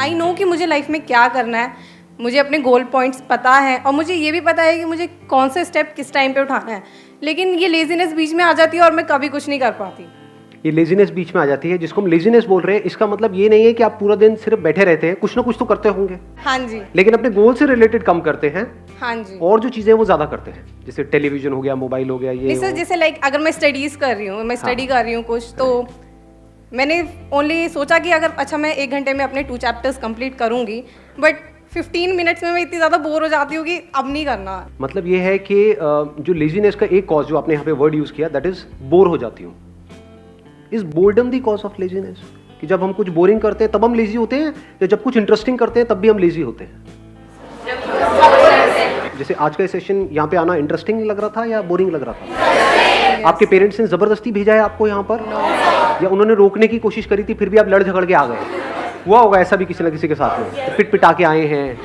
I know कि मुझे life में क्या करना है, मुझे अपने गोल पॉइंट्स पता है और मुझे ये भी पता है कि मुझे कौन से स्टेप किस टाइम पे उठाना है, लेकिन ये लेजीनेस बीच में आ जाती है और मैं कभी कुछ नहीं कर पाती। ये लेजीनेस बीच में आ जाती है, जिसको हम लेजीनेस बोल रहे हैं, इसका मतलब ये नहीं है कि आप पूरा दिन सिर्फ बैठे रहते हैं, कुछ ना कुछ तो करते होंगे। हाँ जी। लेकिन अपने गोल से रिलेटेड कम करते हैं। हाँ जी। और जो चीजें वो ज्यादा करते हैं, जैसे टेलीविजन हो गया, मोबाइल हो गया, ये जैसे लाइक अगर मैं स्टडीज कर रही हूँ, मैं स्टडी कर रही हूँ कुछ, तो मैंने ओनली सोचा कि अगर अच्छा मैं 1 घंटे में अपने 2 चैप्टर्स कंप्लीट करूंगी, बट 15 मिनट्स में मैं इतनी ज़्यादा बोर हो जाती हूँ कि अब नहीं करना। मतलब ये है कि जो लेजीनेस का एक कॉज जो आपने यहाँ पे वर्ड यूज किया, दैट इज बोर हो जाती हूँ। Is boredom the cause of laziness? कि जब हम कुछ बोरिंग करते हैं तब हम लेजी होते हैं, या जब कुछ इंटरेस्टिंग करते हैं तब भी हम लेजी होते हैं? जैसे आज का सेशन यहाँ पे आना इंटरेस्टिंग लग रहा था या बोरिंग लग रहा था? आपके पेरेंट्स ने जबरदस्ती भेजा है आपको यहाँ पर, या उन्होंने रोकने की कोशिश करी थी फिर भी आप लड़ झगड़ के आ गए? हुआ होगा ऐसा भी किसी न किसी के साथ में, पिट पिटा के आए हैं,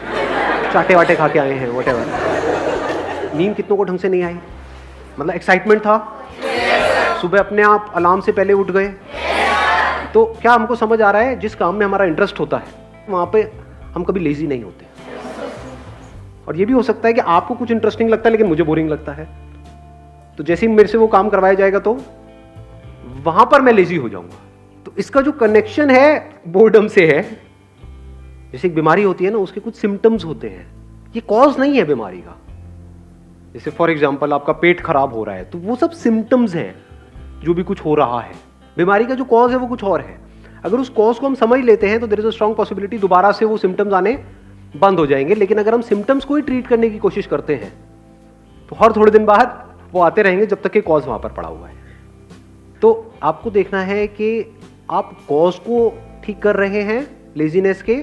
चाटे वाटे खा के आए हैं, व्हाटएवर। नींद कितनों को ढंग से नहीं आई, मतलब एक्साइटमेंट था, सुबह अपने आप अलार्म से पहले उठ गए। तो क्या हमको समझ आ रहा है, जिस काम में हमारा इंटरेस्ट होता है वहाँ पे हम कभी लेजी नहीं होते। और ये भी हो सकता है कि आपको कुछ इंटरेस्टिंग लगता है लेकिन मुझे बोरिंग लगता है, तो जैसे ही मेरे से वो काम करवाया जाएगा तो वहां पर मैं लेजी हो जाऊंगा। तो इसका जो कनेक्शन है बोर्डम से है। जैसे एक बीमारी होती है ना, उसके कुछ सिम्टम्स होते हैं, ये कॉज नहीं है बीमारी का। जैसे फॉर एग्जांपल आपका पेट खराब हो रहा है, तो वो सब सिम्टम्स हैं जो भी कुछ हो रहा है। बीमारी का जो कॉज है वो कुछ और है। अगर उस कॉज को हम समझ लेते हैं तो there is a strong possibility दोबारा से वो सिम्टम्स आने बंद हो जाएंगे। लेकिन अगर हम सिम्टम्स को ही ट्रीट करने की कोशिश करते हैं तो हर थोड़े दिन बाद वो आते रहेंगे जब तक कि कॉज वहां पर पड़ा हुआ है। तो आपको देखना है कि आप कॉज को ठीक कर रहे हैं लेजीनेस के,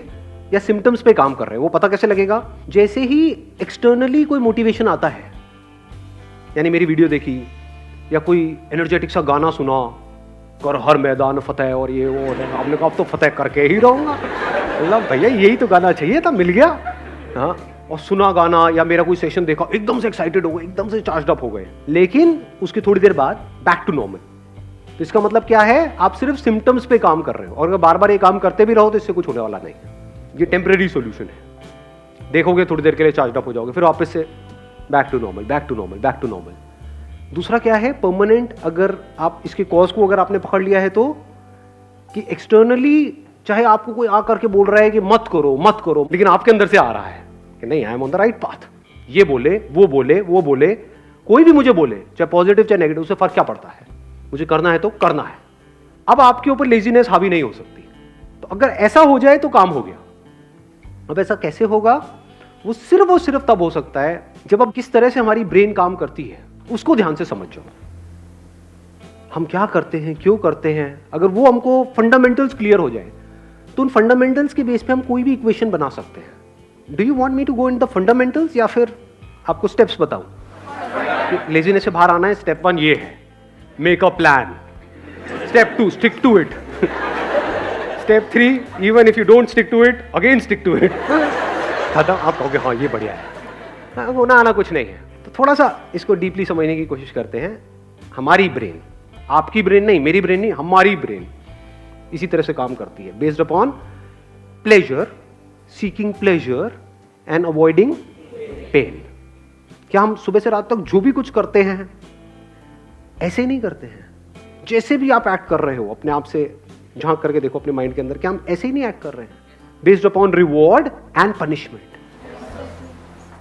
या सिम्टम्स पे काम कर रहे हैं। वो पता कैसे लगेगा? जैसे ही एक्सटर्नली कोई मोटिवेशन आता है, यानी मेरी वीडियो देखी या कोई एनर्जेटिक सा गाना सुना, कर हर मैदान फतेह और ये वो, आपने कहा अब तो फतेह करके ही रहूंगा, मतलब भैया यही तो गाना चाहिए था, मिल गया। हाँ, और सुना गाना या मेरा कोई सेशन देखा, एकदम से एक्साइटेड हो गए, एकदम से चार्ज अप हो गए, लेकिन उसकी थोड़ी देर बाद बैक टू नॉर्मल। तो इसका मतलब क्या है? आप सिर्फ सिम्टम्स पे काम कर रहे हो, और अगर बार बार ये काम करते भी रहो तो इससे कुछ होने वाला नहीं। ये टेम्परेरी सॉल्यूशन है, देखोगे थोड़ी देर के लिए चार्ज अप हो जाओगे, फिर वापस से back to normal, back to normal, back to normal. दूसरा क्या है? परमानेंट। अगर आप इसके कॉज को अगर आपने पकड़ लिया है तो, कि एक्सटर्नली चाहे आपको कोई आकर के बोल रहा है कि मत करो मत करो, लेकिन आपके अंदर से आ रहा है कि नहीं, I am on the right path. ये बोले, वो बोले, वो बोले, कोई भी मुझे बोले, चाहे पॉजिटिव चाहे नेगेटिव, उससे फर्क क्या पड़ता है? मुझे करना है तो करना है। अब आपके ऊपर लेजीनेस हावी नहीं हो सकती। तो अगर ऐसा हो जाए तो काम हो गया। अब ऐसा कैसे होगा? वो सिर्फ तब हो सकता है जब अब किस तरह से हमारी ब्रेन काम करती है उसको ध्यान से समझ जाओ। हम क्या करते हैं, क्यों करते हैं, अगर वो हमको फंडामेंटल्स क्लियर हो जाए तो उन फंडामेंटल्स के बेस पे हम कोई भी इक्वेशन बना सकते हैं। Do you want me to go in the fundamentals, या फिर आपको स्टेप्स बताऊं? लेजीनेस से बाहर आना है, स्टेप 1 ये है, make a plan. Step 2 stick to it. Step 3 even if you don't stick to it, again stick to it. खत्म। आप कहोगे हाँ ये बढ़िया है, होना आना कुछ नहीं है। तो थोड़ा सा इसको डीपली समझने की कोशिश करते हैं। हमारी ब्रेन, आपकी ब्रेन नहीं, मेरी ब्रेन नहीं, हमारी ब्रेन इसी तरह से काम करती है, based upon pleasure, seeking pleasure and avoiding pain. क्या हम सुबह से रात तक जो भी कुछ करते हैं ऐसे ही नहीं करते हैं? जैसे भी आप एक्ट कर रहे हो, अपने आप से झांक करके देखो अपने माइंड के अंदर, क्या हम ऐसे ही नहीं एक्ट कर रहे हैं? Based upon reward and punishment.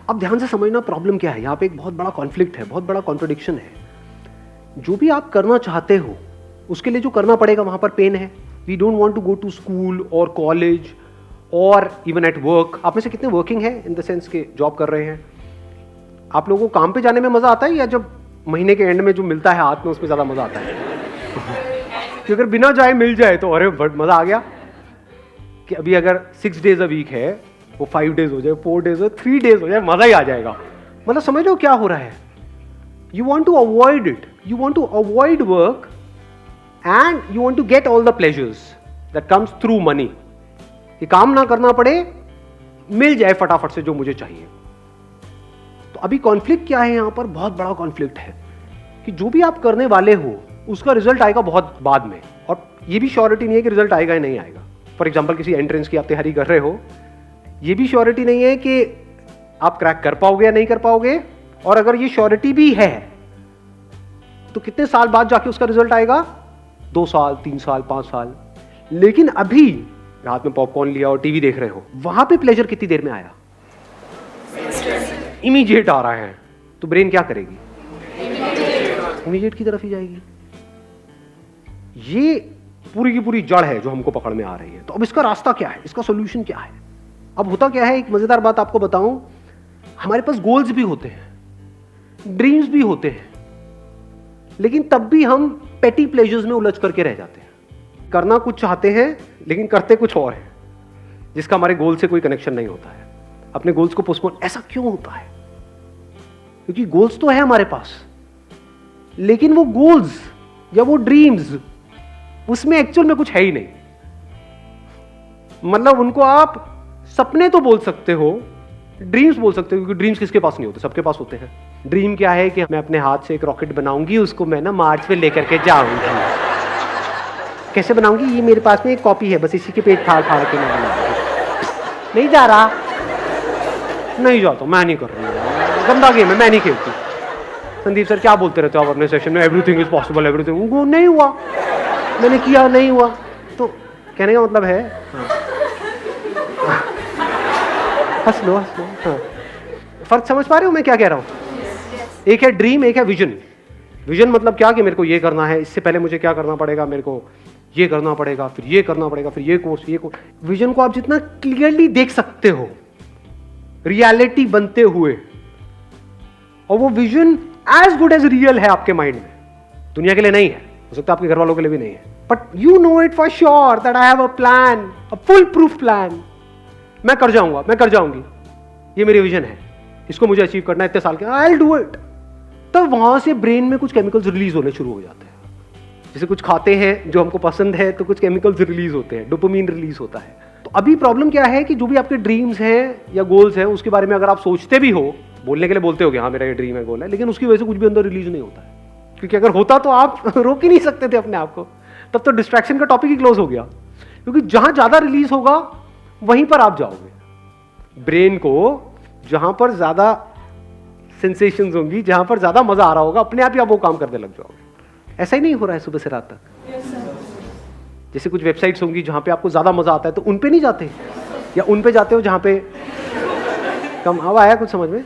अब ध्यान से समझना प्रॉब्लम क्या है। यहां पे एक बहुत बड़ा कॉन्फ्लिक्ट है, बहुत बड़ा कॉन्ट्रडिक्शन है। जो भी आप करना चाहते हो उसके लिए जो करना पड़ेगा वहां पर पेन है। We don't want to go to school और कॉलेज और इवन एट वर्क। आप में से कितने वर्किंग है, इन द सेंस के जॉब कर रहे हैं? आप लोगों को काम पे जाने में मजा आता है, या जब महीने के एंड में जो मिलता है हाथ में उसमें ज्यादा मजा आता है? कि अगर बिना जाए मिल जाए तो अरे मजा आ गया। कि अभी अगर 6 days अ वीक है, वो 5 days हो जाए, 4 days हो, 3 days हो जाए, मजा ही आ जाएगा। मतलब समझ लो क्या हो रहा है। You want to avoid it, you want to avoid work and you want to get all the pleasures that comes through money. कि काम ना करना पड़े, मिल जाए फटाफट से जो मुझे चाहिए। तो अभी कॉन्फ्लिक्ट क्या है यहां पर? बहुत बड़ा कॉन्फ्लिक्ट है कि जो भी आप करने वाले हो उसका रिजल्ट आएगा बहुत बाद में, और ये भी श्योरिटी नहीं है कि रिजल्ट आएगा या नहीं आएगा। फॉर एग्जाम्पल किसी एंट्रेंस की आप तैयारी कर रहे हो, ये भी श्योरिटी नहीं है कि आप क्रैक कर पाओगे या नहीं कर पाओगे, और अगर ये श्योरिटी भी है तो कितने साल बाद जाके उसका रिजल्ट आएगा, 2 साल, 3 साल, 5 साल। लेकिन अभी रात में पॉपकॉर्न लिया और टीवी देख रहे हो, वहां पे प्लेजर कितनी देर में आया, इमीडिएट आ रहा है, तो ब्रेन क्या करेगी, इमीडिएट की तरफ ही जाएगी। ये पूरी की पूरी जड़ है जो हमको पकड़ में आ रही है। तो अब इसका रास्ता क्या है, इसका सोल्यूशन क्या है? अब होता क्या है, एक मजेदार बात आपको बताऊं, हमारे पास गोल्स भी होते हैं, ड्रीम्स भी होते हैं, लेकिन तब भी हम पेटी प्लेजर्स में उलझ करके रह जाते हैं। करना कुछ चाहते हैं लेकिन करते कुछ और है, जिसका हमारे गोल से कोई कनेक्शन नहीं होता है। अपने गोल्स को पोस्टपोन, ऐसा क्यों होता है? क्योंकि गोल्स तो है हमारे पास, लेकिन वो गोल्स या वो ड्रीम्स, उसमें एक्चुअल में कुछ है ही नहीं। मतलब उनको आप सपने तो बोल सकते हो, ड्रीम्स बोल सकते हो, क्योंकि ड्रीम्स किसके पास नहीं होते, सबके पास होते हैं। ड्रीम क्या है कि मैं अपने हाथ से एक रॉकेट बनाऊंगी, उसको मैं ना मार्स पे लेकर के जाऊंगी। कैसे बनाऊंगी, ये मेरे पास में एक कॉपी है, बस इसी के पेट फाड़ फाड़ के मैं बनाऊंगी। नहीं जा रहा, नहीं जाता, मैं नहीं कर रही, गंदा गेम है, मैं नहीं खेलती। संदीप सर क्या बोलते रहते हो आप अपने सेशन में, एवरीथिंग इज पॉसिबल, एवरीथिंग। वो नहीं हुआ, मैंने किया, नहीं हुआ। तो कहने का मतलब है, हंस लो हंस लो, हाँ। फर्क समझ पा रहे हो मैं क्या कह रहा हूं? एक है ड्रीम, एक है विजन। विजन मतलब क्या, कि मेरे को ये करना है, इससे पहले मुझे क्या करना पड़ेगा, मेरे को ये करना पड़ेगा, फिर ये करना पड़ेगा, फिर ये कोर्स, ये कोर्स। विजन को आप जितना क्लियरली देख सकते हो रियलिटी बनते हुए, और वो vision as good as real है आपके माइंड में, दुनिया के लिए नहीं है, हो सकता है आपके घर वालों के लिए भी नहीं है, but you know it for sure that I have a plan, a full proof plan. मैं कर जाऊंगा, मैं कर जाऊंगी, ये मेरी विजन है, इसको मुझे अचीव करना है इतने साल के, आई विल डू इट। तो वहां से ब्रेन में कुछ केमिकल्स रिलीज होने शुरू हो जाते हैं। जैसे कुछ खाते हैं जो हमको पसंद है तो कुछ केमिकल्स रिलीज होते हैं, डोपामिन रिलीज होता है। तो अभी प्रॉब्लम क्या है कि जो भी आपके ड्रीम्स हैं या गोल्स हैं, उसके बारे में अगर आप सोचते भी हो, बोलने के लिए बोलते हो कि हाँ मेरा ये ड्रीम है, गोल है, लेकिन उसकी वजह से कुछ भी अंदर रिलीज नहीं होता है। क्योंकि अगर होता तो आप रोक ही नहीं सकते थे अपने आप को, तब तो डिस्ट्रैक्शन का टॉपिक ही क्लोज हो गया। क्योंकि जहां ज्यादा रिलीज होगा वहीं पर आप जाओगे। ब्रेन को जहां पर ज्यादा सेंसेशंस होंगी, जहां पर ज्यादा मजा आ रहा होगा, अपने आप ही आप वो काम करने लग जाओगे। ऐसा ही नहीं हो रहा है सुबह से रात तक? जैसे कुछ वेबसाइट्स होंगी जहां पे आपको ज्यादा मजा आता है तो उन पे नहीं जाते, या उन पे जाते हो जहां पे कम। अब आया कुछ समझ में?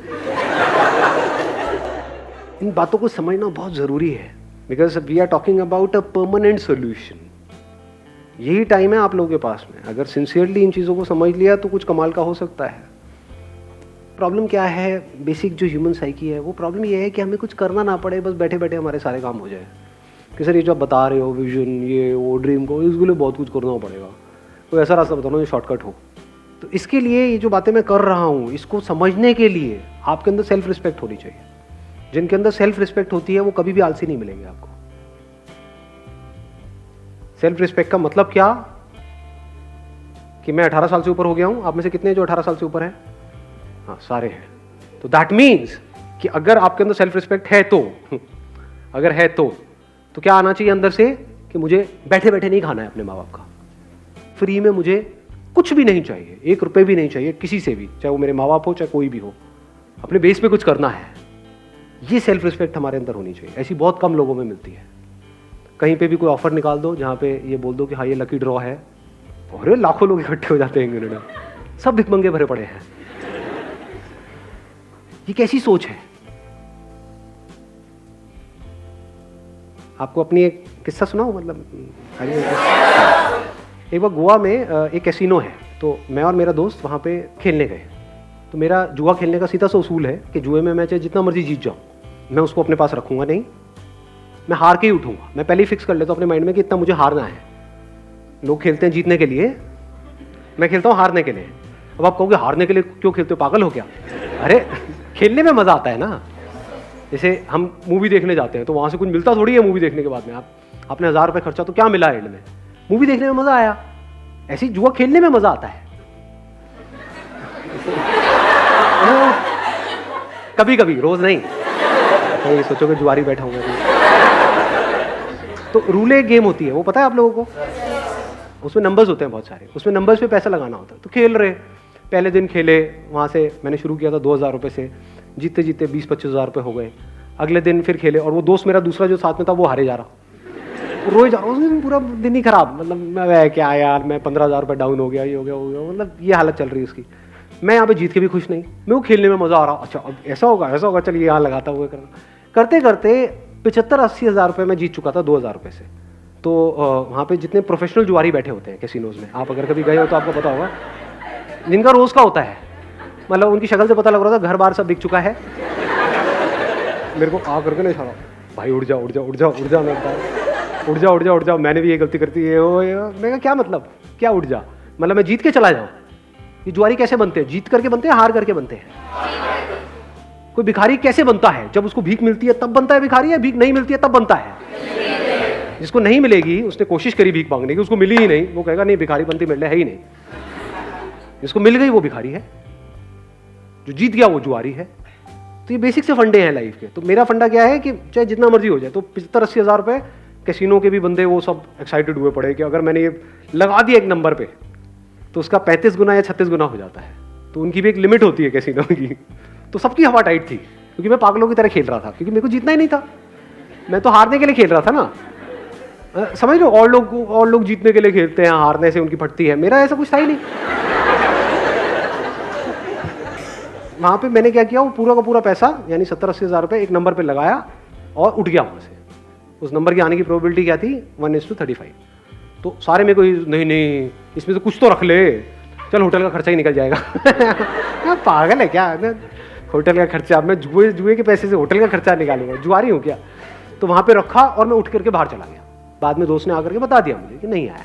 इन बातों को समझना बहुत जरूरी है, because we are talking about a permanent solution. यही टाइम है आप लोगों के पास में, अगर सिंसियरली इन चीज़ों को समझ लिया तो कुछ कमाल का हो सकता है। प्रॉब्लम क्या है, बेसिक जो ह्यूमन साइकी है, वो प्रॉब्लम ये है कि हमें कुछ करना ना पड़े, बस बैठे बैठे हमारे सारे काम हो जाए। कि सर ये जो आप बता रहे हो, विजन, ये वो ड्रीम को, इसके लिए बहुत कुछ करना पड़ेगा, कोई ऐसा रास्ता बताओ जो शॉर्टकट हो। तो इसके लिए ये जो बातें मैं कर रहा हूँ, इसको समझने के लिए आपके अंदर सेल्फ रिस्पेक्ट होनी चाहिए। जिनके अंदर सेल्फ रिस्पेक्ट होती है वो कभी भी आलसी नहीं मिलेंगे आपको। सेल्फ रिस्पेक्ट का मतलब क्या, कि मैं 18 साल से ऊपर हो गया हूं। आप में से कितने जो 18 साल से ऊपर हैं? हाँ, सारे हैं। तो दैट मीन्स कि अगर आपके अंदर सेल्फ रिस्पेक्ट है तो अगर है तो क्या आना चाहिए अंदर से, कि मुझे बैठे बैठे नहीं खाना है अपने माँ बाप का, फ्री में मुझे कुछ भी नहीं चाहिए, 1 रुपए भी नहीं चाहिए किसी से भी, चाहे वो मेरे माँ बाप हो चाहे कोई भी हो, अपने बेस पे कुछ करना है। ये सेल्फ रिस्पेक्ट हमारे अंदर होनी चाहिए। ऐसी बहुत कम लोगों में मिलती है। कहीं पे भी कोई ऑफर निकाल दो जहाँ पे ये बोल दो कि हाँ ये लकी ड्रॉ है, और लाखों लोग इकट्ठे हो जाते हैं इंग्लैंड में, सब भिखमंगे भरे पड़े हैं। ये कैसी सोच है? आपको अपनी एक किस्सा सुनाऊं, मतलब एक बार गोवा में एक कैसीनो है, तो मैं और मेरा दोस्त वहाँ पे खेलने गए। तो मेरा जुआ खेलने का सीधा सा उसूल है कि जुए में मैं चाहे जितना मर्जी जीत जाऊँ, मैं उसको अपने पास रखूंगा नहीं, मैं हार के ही उठूंगा। मैं पहले ही फिक्स कर लेता हूँ अपने माइंड में कि इतना मुझे हारना है। लोग खेलते हैं जीतने के लिए, मैं खेलता हूँ हारने के लिए। अब आप कहोगे हारने के लिए क्यों खेलते हो, पागल हो क्या? अरे खेलने में मजा आता है ना। जैसे हम मूवी देखने जाते हैं तो वहां से कुछ मिलता थोड़ी है मूवी देखने के बाद में। आपने 1000 रुपये खर्चा तो क्या मिला एंड में? मूवी देखने में मजा आया। ऐसे ही जुआ खेलने में मजा आता है कभी कभी, रोज नहीं। तो सोचोगे जुआरी बैठा हूँ मैं। तो रूले गेम होती है, वो पता है आप लोगों को? उसमें नंबर्स होते हैं बहुत सारे, उसमें नंबर्स पे पैसा लगाना होता है। तो खेल रहे, पहले दिन खेले, वहाँ से मैंने शुरू किया था 2,000 रुपये से, जीते जीते 20-25 हज़ार रुपये हो गए। अगले दिन फिर खेले और वो दोस्त मेरा दूसरा जो साथ में था वो हारे जा रहा, रोए जा रहा, उस दिन पूरा दिन ही खराब, मतलब मैं क्या यार, मैं 15,000 रुपये डाउन हो गया, ये हो गया, मतलब ये हालत चल रही है उसकी। मैं यहाँ पे जीत के भी खुश नहीं, मेरे को खेलने में मज़ा आ रहा, अच्छा अब ऐसा होगा चलिए यहाँ लगाता हुआ करते करते 75-80 हज़ार रुपये मैं जीत चुका था 2,000 रुपये से। तो वहाँ पे जितने प्रोफेशनल जुआरी बैठे होते हैं कैसीनोज में, आप अगर कभी गए हो तो आपको पता होगा, जिनका रोज़ का होता है, मतलब उनकी शक्ल से पता लग रहा था घर बार सब बिक चुका है। मेरे को आ करके नहीं इशारा, भाई उड़ जाओ उड़ जाओ उड़ जाओ उड़ जाओ, मैं उड़ जाओ उड़ जाओ उड़ जाओ, मैंने भी ये गलती करती है, मैं क्या मतलब क्या उड़ जा, मतलब मैं जीत के चला जाऊँ। ये जुआरी कैसे बनते हैं? जीत करके बनते हैं, हार करके बनते हैं। कोई भिखारी कैसे बनता है? जब उसको भीख मिलती है तब बनता है भिखारी, या भीख नहीं मिलती है तब बनता है? जिसको नहीं मिलेगी, उसने कोशिश करी भीख मांगने की, उसको मिली ही नहीं, वो कहेगा नहीं भिखारी बनती मिलने है ही नहीं। जिसको मिल गई वो भिखारी है, जो जीत गया वो जुआरी है। तो ये बेसिक से फंडे हैं लाइफ के। तो मेरा फंडा क्या है कि चाहे जितना मर्जी हो जाए, तो 75-80 हज़ार रुपये कैसीनो के भी बंदे वो सब एक्साइटेड हुए पड़े कि अगर मैंने ये लगा दिया एक नंबर पे तो उसका 35 गुना या 36 गुना हो जाता है। तो उनकी भी एक लिमिट होती है कैसीनो की। तो सबकी हवा टाइट थी, क्योंकि मैं पागलों की तरह खेल रहा था, क्योंकि मेरे को जीतना ही नहीं था, मैं तो हारने के लिए खेल रहा था ना। समझ लो, और लोग जीतने के लिए खेलते हैं, हारने से उनकी फटती है, मेरा ऐसा कुछ था ही नहीं। वहाँ पे मैंने क्या किया, वो पूरा का पूरा पैसा यानी 70-80 हज़ार रुपये एक नंबर पे लगाया और उठ गया वहाँ से। उस नंबर की आने की प्रोबेबिलिटी क्या थी? 1:35। तो सारे मेरे को नहीं इसमें से कुछ तो रख ले, चल होटल का खर्चा ही निकल जाएगा। पागल है क्या, होटल का खर्चा मैं जुए के पैसे से होटल का खर्चा निकालूंगा, जुआरी हूँ क्या? तो वहाँ पे रखा और मैं उठ करके बाहर चला गया। बाद में दोस्त ने आकर के बता दिया मुझे कि नहीं आया,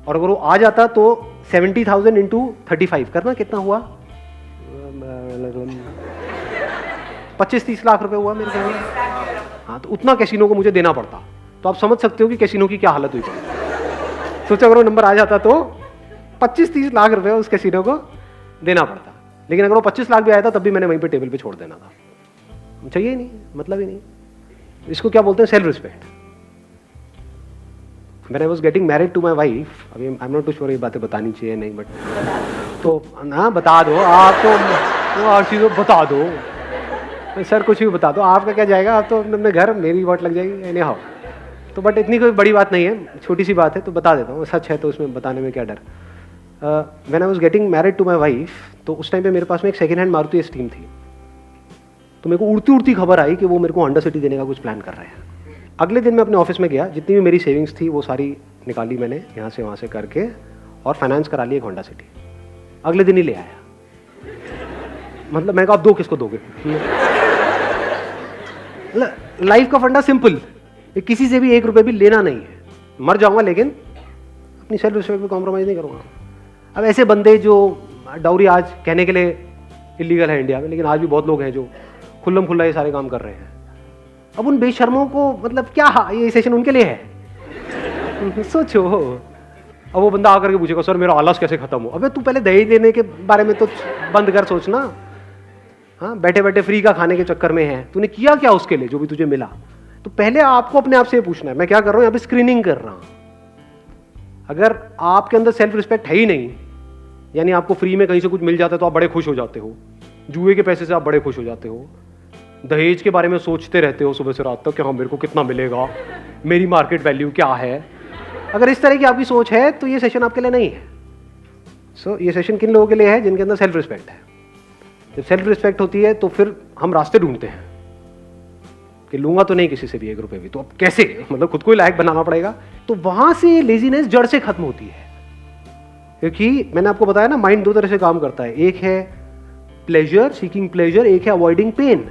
और अगर वो आ जाता तो 70,000 × 35 करना कितना हुआ? 25-30 लाख रुपए हुआ मेरे ख्याल में। हाँ, तो उतना कैसीनो को मुझे देना पड़ता। तो आप समझ सकते हो कि कैसीनो की क्या हालत हुई पड़ी। सोचो अगर वो नंबर आ जाता तो 25-30 लाख रुपए उस कैसीनो को देना पड़ता। लेकिन अगर वो 25 लाख भी आया था तब भी मैंने वहीं पे टेबल पे छोड़ देना था, चाहिए ही नहीं, मतलब ही नहीं। इसको क्या बोलते हैं? Self respect. When I was getting married to my wife, अभी I am not too sure ये बातें बतानी चाहिए नहीं, बट तो ना बता दो आप, तो हर चीज़ बता दो सर, कुछ भी बता दो, आपका क्या जाएगा, आप तो अपने घर, मेरी वोट लग जाएगी एनी हाउ। तो बट इतनी कोई बड़ी बात नहीं है, छोटी सी बात है, तो बता देता हूँ, सच है तो उसमें बताने में क्या डर। When I was getting married to my wife, तो उस टाइम पे मेरे पास में एक सेकेंड हैंड मारुति स्टीम थी। तो मेरे को उड़ती उड़ती खबर आई कि वो मेरे को होंडा सिटी देने का कुछ प्लान कर रहे हैं। अगले दिन मैं अपने ऑफिस में गया, जितनी भी मेरी सेविंग्स थी वो सारी निकाली मैंने यहाँ से वहाँ से करके, और फाइनेंस करा ली एक होंडा सिटी। अगले दिन ही ले आया। मतलब मैं कहा आप दो किसको दोगे? लाइफ का फंडा सिंपल, किसी से भी 1 रुपये भी लेना नहीं है। मर जाऊंगा लेकिन अपनी सेल्फ रिस्पेक्ट पे कॉम्प्रोमाइज़ नहीं करूँगा। अब ऐसे बंदे जो डाउरी आज कहने के लिए इलीगल है इंडिया में, लेकिन आज भी बहुत लोग हैं जो खुल्लम खुल्ला ये सारे काम कर रहे हैं। अब उन बेशर्मों को मतलब क्या ये सेशन उनके लिए है? सोचो। अब वो बंदा आकर के पूछेगा सर मेरा आलस कैसे खत्म हो? अबे तू पहले दहेज लेने के बारे में तो बंद कर सोचना। हाँ, बैठे बैठे फ्री का खाने के चक्कर में है, तूने किया क्या उसके लिए जो भी तुझे मिला? तो पहले आपको अपने आप से पूछना है, मैं क्या कर रहा हूँ यहाँ पे? स्क्रीनिंग कर रहा हूँ। अगर आपके अंदर सेल्फ रिस्पेक्ट है ही नहीं, यानी आपको फ्री में कहीं से कुछ मिल जाता है तो आप बड़े खुश हो जाते हो, जुए के पैसे से आप बड़े खुश हो जाते हो, दहेज के बारे में सोचते रहते हो सुबह से रात तक कि हाँ मेरे को कितना मिलेगा, मेरी मार्केट वैल्यू क्या है। अगर इस तरह की आपकी सोच है तो ये सेशन आपके लिए नहीं है। सो ये सेशन किन लोगों के लिए है? जिनके अंदर सेल्फ रिस्पेक्ट है। जब सेल्फ रिस्पेक्ट होती है तो फिर हम रास्ते ढूंढते हैं कि लूंगा तो नहीं किसी से भी 1 रुपये भी, तो अब कैसे, मतलब खुद को ही लायक बनाना पड़ेगा। तो वहां से लेजीनेस जड़ से खत्म होती है, क्योंकि मैंने आपको बताया ना, माइंड 2 तरह से काम करता है। एक है प्लेजर, सीकिंग प्लेजर, एक है अवॉइडिंग पेन।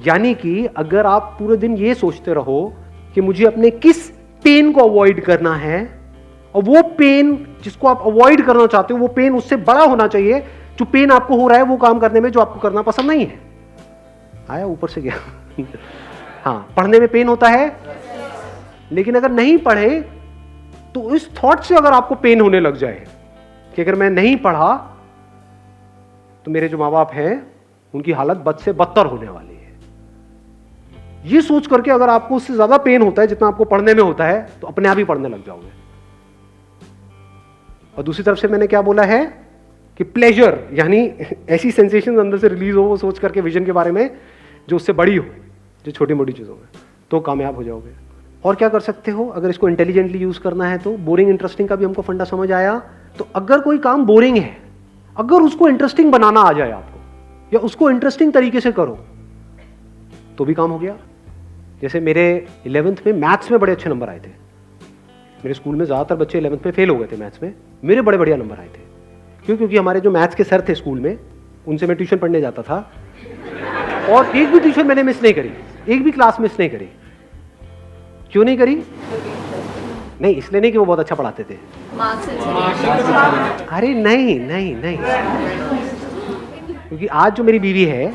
यानी कि अगर आप पूरे दिन ये सोचते रहो कि मुझे अपने किस पेन को अवॉइड करना है, और वो पेन जिसको आप अवॉइड करना चाहते हो वो पेन उससे बड़ा होना चाहिए जो पेन आपको हो रहा है वो काम करने में जो आपको करना पसंद नहीं है। आया ऊपर से गया। हाँ, पढ़ने में पेन होता है, लेकिन अगर नहीं पढ़े तो इस थॉट से अगर आपको पेन होने लग जाए कि अगर मैं नहीं पढ़ा तो मेरे जो माँ बाप हैं उनकी हालत बद से बदतर होने वाली है, ये सोच करके अगर आपको उससे ज्यादा पेन होता है जितना आपको पढ़ने में होता है तो अपने आप ही पढ़ने लग जाओगे। और दूसरी तरफ से मैंने क्या बोला है कि प्लेजर, यानी ऐसी सेंसेशन अंदर से रिलीज हो वो सोच करके विजन के बारे में जो उससे बड़ी हो, जो छोटी मोटी चीज़ों में, तो कामयाब हो जाओगे। और क्या कर सकते हो अगर इसको इंटेलिजेंटली यूज़ करना है तो? बोरिंग इंटरेस्टिंग का भी हमको फंडा समझ आया। तो अगर कोई काम बोरिंग है, अगर उसको इंटरेस्टिंग बनाना आ जाए आपको, या उसको इंटरेस्टिंग तरीके से करो, तो भी काम हो गया। जैसे मेरे 11th में मैथ्स में बड़े अच्छे नंबर आए थे। मेरे स्कूल में ज़्यादातर बच्चे 11th में फेल हो गए थे मैथ्स में, मेरे बड़े बढ़िया नंबर आए थे। क्यों? क्योंकि हमारे जो मैथ्स के सर थे स्कूल में, उनसे मैं ट्यूशन पढ़ने जाता था, और एक भी ट्यूशन मैंने मिस नहीं करी, एक भी क्लास मिस नहीं करी। क्यों नहीं करी? नहीं इसलिए नहीं कि वो बहुत अच्छा पढ़ाते थे, अरे नहीं नहीं नहीं, क्योंकि आज जो मेरी बीवी है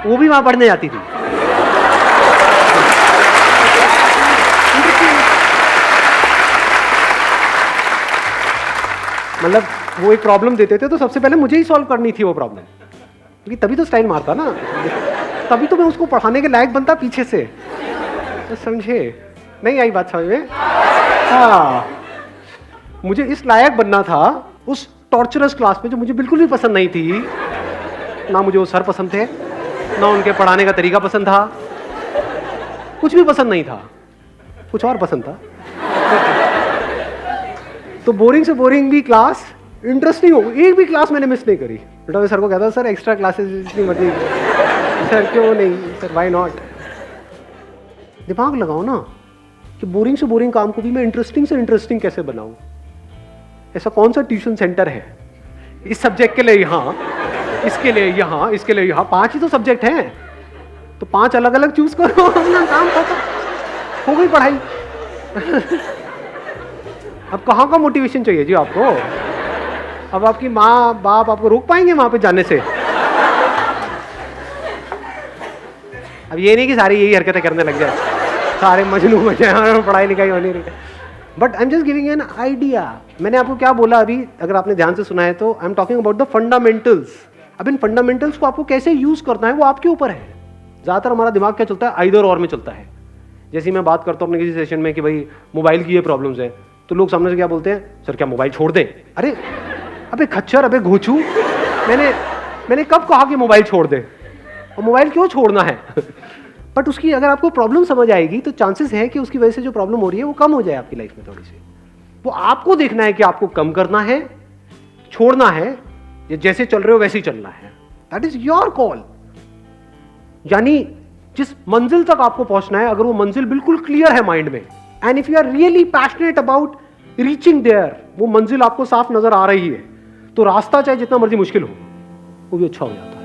वो भी वहां पढ़ने जाती थी। मतलब वो एक प्रॉब्लम देते थे तो सबसे पहले मुझे ही सॉल्व करनी थी वो प्रॉब्लम, क्योंकि तभी तो स्टाइल मारता ना, तभी तो मैं उसको पढ़ाने के लायक बनता पीछे से। तो समझे? नहीं आई बात समझ में? हाँ, मुझे इस लायक बनना था उस टॉर्चरस क्लास में जो मुझे बिल्कुल भी पसंद नहीं थी। ना मुझे वो सर पसंद थे, ना उनके पढ़ाने का तरीका पसंद था, कुछ भी पसंद नहीं था, कुछ और पसंद था। तो बोरिंग से बोरिंग भी क्लास इंटरेस्टिंग हो, एक भी क्लास मैंने मिस नहीं करी। बेटा मैं सर को कहता सर एक्स्ट्रा क्लासेस जितनी मर्जी, सर क्यों नहीं, सर व्हाई नॉट। दिमाग लगाओ ना कि बोरिंग से बोरिंग काम को भी मैं इंटरेस्टिंग से इंटरेस्टिंग कैसे बनाऊं। ऐसा कौन सा ट्यूशन सेंटर है इस सब्जेक्ट के लिए यहाँ, इसके लिए यहाँ, इसके लिए यहाँ, 5 ही तो सब्जेक्ट हैं, तो 5 अलग अलग चूज करो, अपना काम खत्म, हो गई पढ़ाई। अब कहाँ का मोटिवेशन चाहिए जी आपको? अब आपकी माँ बाप आपको रोक पाएंगे वहां पे जाने से? अब ये नहीं कि सारी यही हरकतें करने लग जाए, सारे मजनू हो जाए, पढ़ाई लिखाई होनी नहीं। But I am just giving an idea. मैंने आपको क्या बोला अभी, अगर आपने ध्यान से सुना है तो, I am talking about the fundamentals. अब इन फंडामेंटल्स को आपको कैसे यूज करना है वो आपके ऊपर है। ज्यादातर हमारा दिमाग क्या चलता है, आइदर और में चलता है। जैसे मैं बात करता हूँ अपने किसी सेशन में कि भाई मोबाइल की ये प्रॉब्लम्स है, तो लोग सामने से क्या बोलते हैं, सर क्या मोबाइल छोड़ दें? अरे अबे खच्चर, अबे घोचू, मैंने कब कहा कि मोबाइल छोड़ दे? और मोबाइल क्यों छोड़ना है? बट उसकी अगर आपको प्रॉब्लम समझ आएगी तो चांसेस है कि उसकी वजह से जो प्रॉब्लम हो रही है वो कम हो जाए आपकी लाइफ में थोड़ी सी। वो आपको देखना है कि आपको कम करना है, छोड़ना है, या जैसे चल रहे हो वैसे ही चलना है। That is your call. यानी जिस मंजिल तक आपको पहुंचना है, अगर वो मंजिल बिल्कुल क्लियर है माइंड में, and if you are really passionate about reaching there, वो मंजिल आपको साफ नजर आ रही है, तो रास्ता चाहे जितना मर्जी मुश्किल हो वो भी अच्छा हो जाता है।